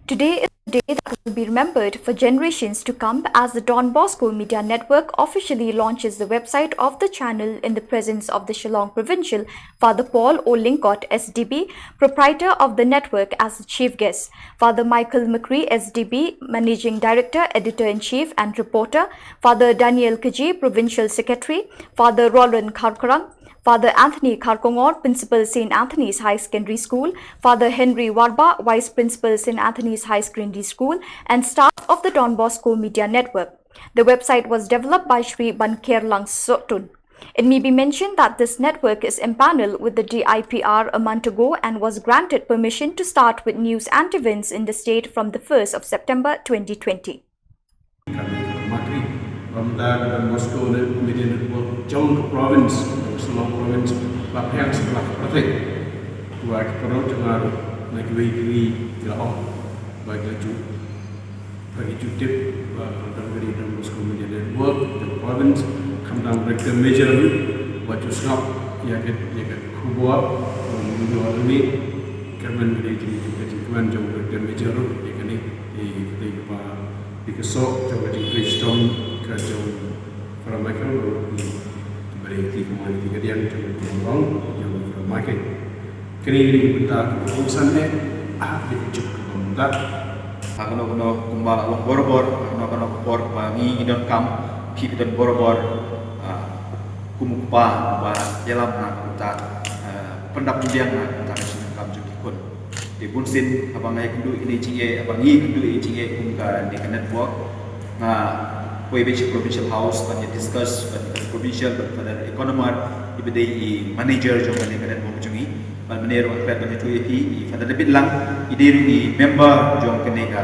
Today is a day that will be remembered for generations to come as the Don Bosco Media Network officially launches the website of the channel in the presence of the Shillong Provincial Father Paul O. Lincott, SDB, proprietor of the network, as the chief guest, Father Michael McCree, SDB, Managing Director, Editor-in-Chief and Reporter, Father Daniel Kaji, Provincial Secretary, Father Roland Kharkarang, Father Anthony Kharkongor, Principal St. Anthony's High Secondary School, Father Henry Warba, Vice Principal St. Anthony's High Secondary School, and staff of the Don Bosco Media Network. The website was developed by Sri Bankerlang Sotun. It may be mentioned that this network is empaneled with the DIPR a month ago and was granted permission to start with news and events in the state from the 1st of September 2020. From the Bosco Media Network, Jong Province, Shillong Province, Lapang setelah Pratik, buat perorangan negeri Lahore, bagi jutip dari Bosco Media Network, the province, come down with the major buat jusnap, ya kan kubuat, menjual ini, kerana dari jumlah jong with the major, ya kan di kesok, jong di Kristong. Jauh Faramakan berarti kemana tiga dia jauh jauh Faramakan. Kini kita urusannya dicucuk kemudian. Akan kumbal alok borbor, akan bor bangi idon kam, pi idon borbor, kumukpa ba dalam nak kita pendapat nak kita senang kam juga kon. Di bunsin abang ayah kendu ini cie, abang i kendu ini cie kumka di network. Provincial House banyak discuss banyak provincial pada ekonomi ibadai manager jom banyak kanan mau cungi banyak orang banyak tu pada lebih lang ide member jom kenega